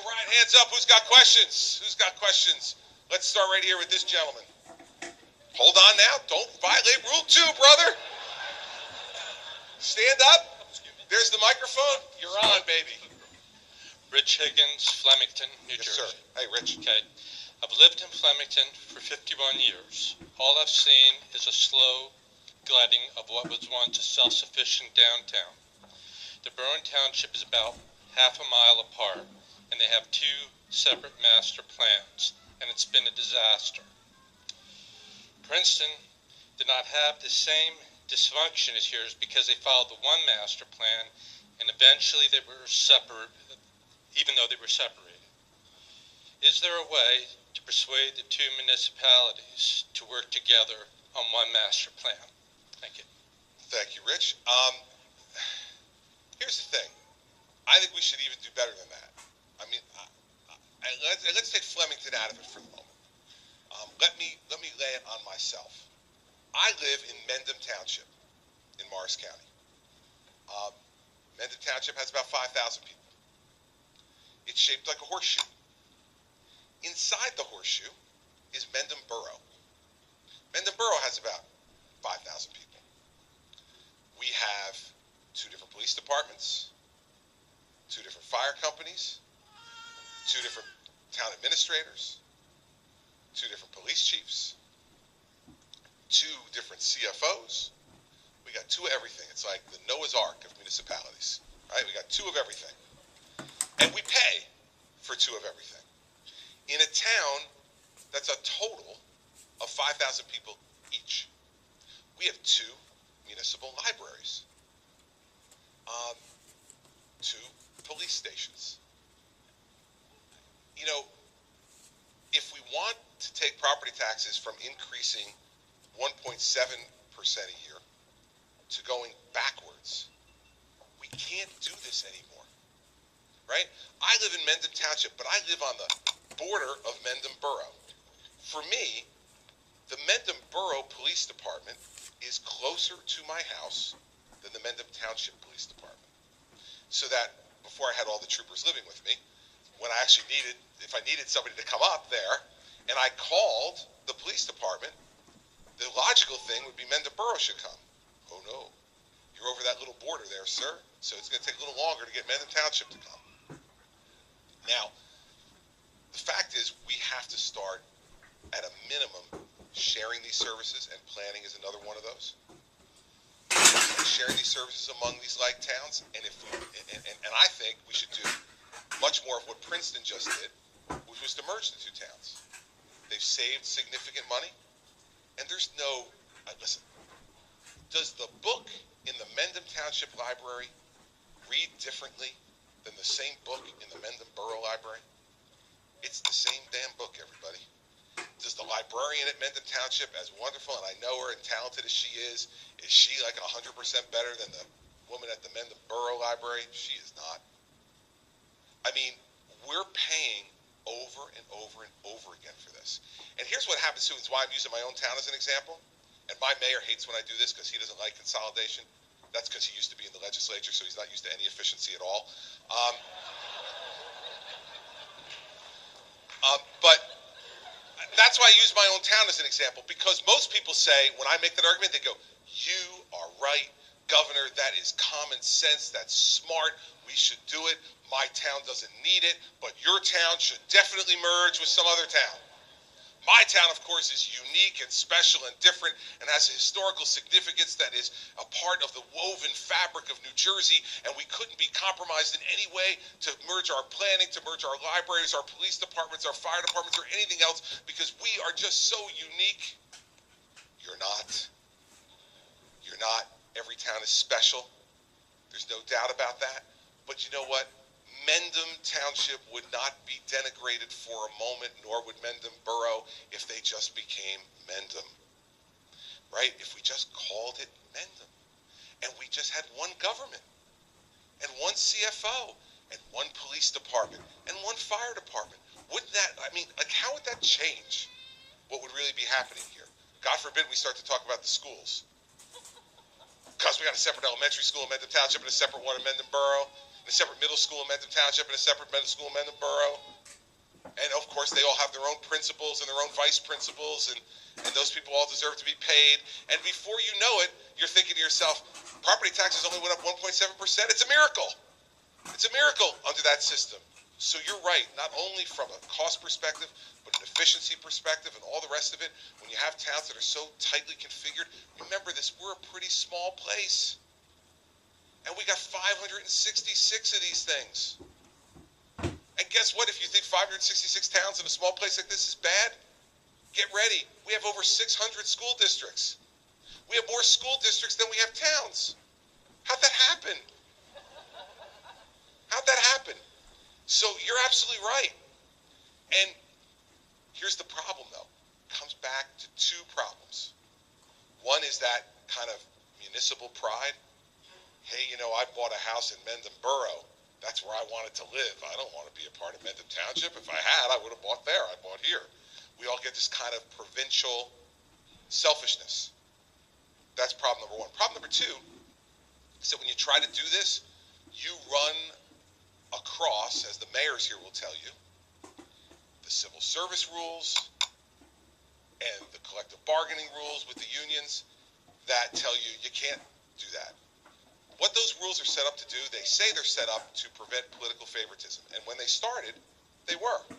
right, hands up. Who's got questions? Who's got questions? Let's start right here with this gentleman. Hold on now. Don't violate Rule 2, brother. Stand up. There's the microphone. You're on, baby. Rich Higgins, Flemington, New Jersey. Yes, sir. Hey, Rich. Okay. I've lived in Flemington for 51 years. All I've seen is a slow gliding of what was once a self-sufficient downtown. The Berwyn Township is about half a mile apart, and they have two separate master plans, and it's been a disaster. Princeton did not have the same dysfunction as yours because they followed the one master plan, and eventually they were separate, even though they were separated. Is there a way to persuade the two municipalities to work together on one master plan? Thank you. Thank you, Rich. Here's the thing. I think we should even do better than that. I mean, let's take Flemington out of it for the moment. Let me lay it on myself. I live in Mendham Township in Morris County. Mendham Township has about 5,000 people. It's shaped like a horseshoe. Inside the horseshoe is Mendham Borough. Mendham Borough has about 5,000 people. We have two different police departments, two different fire companies, two different town administrators, two different police chiefs, two different CFOs. We got two of everything. It's like the Noah's Ark of municipalities, right? We got two of everything. And we pay for two of everything. In a town that's a total of 5,000 people each. We have two municipal libraries, two police stations. You know, if we want to take property taxes from increasing 1.7% a year to going backwards, we can't do this anymore, right? I live in Mendham Township, but I live on the border of Mendham Borough. For me, the Mendham Borough Police Department is closer to my house than the Mendham Township Police Department. So that before I had all the troopers living with me, when I actually if I needed somebody to come up there, and I called the police department, the logical thing would be Mendham Borough should come. Oh no, you're over that little border there, sir, so it's going to take a little longer to get Mendham Township to come. Now, the fact is we have to start at a minimum sharing these services, and planning is another one of those. Sharing these services among these like towns, and I think we should do much more of what Princeton just did, which was to merge the two towns. They've saved significant money, and there's no, listen, does the book in the Mendham Township Library read differently than the same book in the Mendham Borough Library? It's the same damn book, everybody. Does the librarian at Mendham Township, as wonderful, and I know her and talented as she is she like 100% better than the woman at the Mendham Borough Library? She is not. I mean, we're paying over and over and over again for this. And here's what happens too, is why I'm using my own town as an example. And my mayor hates when I do this because he doesn't like consolidation. That's because he used to be in the legislature, so he's not used to any efficiency at all. But that's why I use my own town as an example, because most people say, when I make that argument, they go, you are right, Governor, that is common sense, that's smart, we should do it, my town doesn't need it, but your town should definitely merge with some other town. My town, of course, is unique and special and different and has a historical significance that is a part of the woven fabric of New Jersey, and we couldn't be compromised in any way to merge our planning, to merge our libraries, our police departments, our fire departments, or anything else, because we are just so unique. You're not. You're not. Every town is special. There's no doubt about that. But you know what? Mendham Township would not be denigrated for a moment, nor would Mendham Borough, if they just became Mendham, right? If we just called it Mendham, and we just had one government, and one CFO, and one police department, and one fire department. Wouldn't that, I mean, like, how would that change what would really be happening here? God forbid we start to talk about the schools. because we got a separate elementary school in Mendham Township and a separate one in Mendham Borough, and a separate middle school in Mendham Township and a separate middle school in Mendham Borough. And of course, they all have their own principals and their own vice principals, and those people all deserve to be paid. And before you know it, you're thinking to yourself, property taxes only went up 1.7%. It's a miracle. It's a miracle under that system. So you're right, not only from a cost perspective, but an efficiency perspective and all the rest of it. When you have towns that are so tightly configured, remember this, we're a pretty small place. And we got 566 of these things. And guess what? If you think 566 towns in a small place like this is bad, get ready. We have over 600 school districts. We have more school districts than we have towns. How'd that happen? How'd that happen? So you're absolutely right. And here's the problem, though. It comes back to two problems. One is that kind of municipal pride. Hey, you know, I bought a house in Mendham Borough. That's where I wanted to live. I don't want to be a part of Mendham Township. If I had, I would have bought there. I bought here. We all get this kind of provincial selfishness. That's problem number one. Problem number two is that when you try to do this, you run across, as the mayors here will tell you, the civil service rules and the collective bargaining rules with the unions that tell you you can't do that. What those rules are set up to do, they say they're set up to prevent political favoritism. And when they started, they were.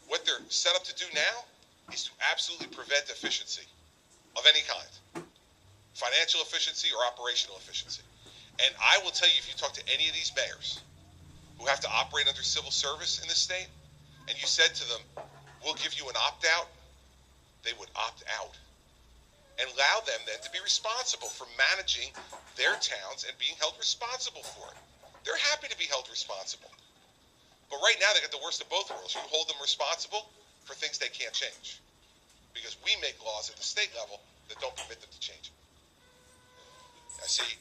What they're set up to do now is to absolutely prevent efficiency of any kind. Financial efficiency or operational efficiency. And I will tell you, if you talk to any of these mayors who have to operate under civil service in this state, and you said to them, we'll give you an opt-out, they would opt out. And allow them then to be responsible for managing their towns and being held responsible for it. They're happy to be held responsible. But right now they got the worst of both worlds. You hold them responsible for things they can't change. Because we make laws at the state level that don't permit them to change it. I see,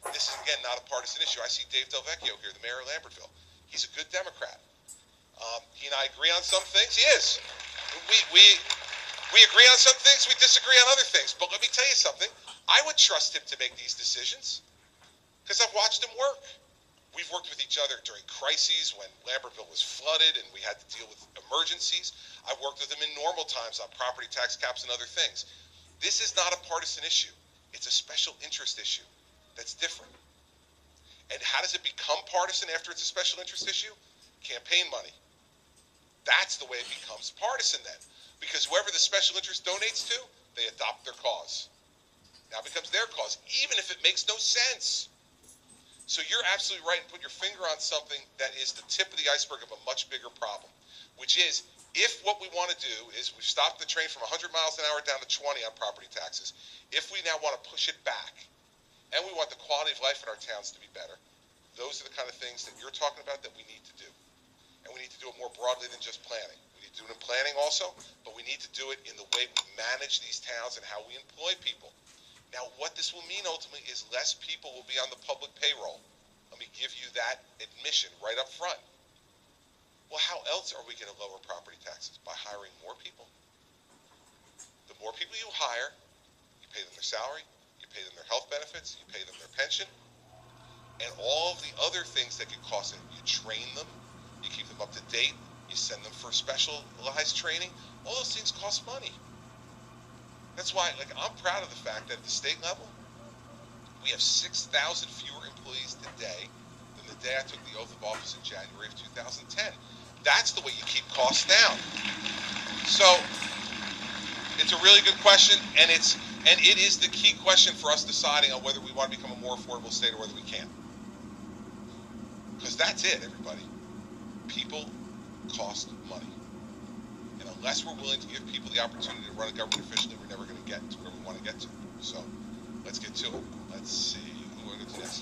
this is again not a partisan issue. I see Dave Del Vecchio here, the mayor of Lambertville. He's a good Democrat. He and I agree on some things. He is. We agree on some things, we disagree on other things. But let me tell you something. I would trust him to make these decisions because I've watched him work. We've worked with each other during crises when Lambertville was flooded and we had to deal with emergencies. I've worked with him in normal times on property tax caps and other things. This is not a partisan issue. It's a special interest issue that's different. And how does it become partisan after it's a special interest issue? Campaign money. That's the way it becomes partisan then. Because whoever the special interest donates to, they adopt their cause. Now it becomes their cause, even if it makes no sense. So you're absolutely right and put your finger on something that is the tip of the iceberg of a much bigger problem, which is if what we want to do is we've stopped the train from 100 miles an hour down to 20 on property taxes, if we now want to push it back and we want the quality of life in our towns to be better, those are the kind of things that you're talking about that we need to do. And we need to do it more broadly than just planning. We need to do it in planning also, but we need to do it in the way we manage these towns and how we employ people. Now, what this will mean ultimately is less people will be on the public payroll. Let me give you that admission right up front. Well, how else are we going to lower property taxes? By hiring more people. The more people you hire, you pay them their salary, you pay them their health benefits, you pay them their pension, and all of the other things that can cost them. You train them, you keep them up to date, you send them for specialized training. All those things cost money. That's why, I'm proud of the fact that at the state level, we have 6,000 fewer employees today than the day I took the oath of office in January of 2010. That's the way you keep costs down. So, it's a really good question, and it is the key question for us deciding on whether we want to become a more affordable state or whether we can. Because that's it, everybody. People cost money. And unless we're willing to give people the opportunity to run a government efficiently, we're never going to get to where we want to get to. So let's get to it. Let's see who we're going to do next.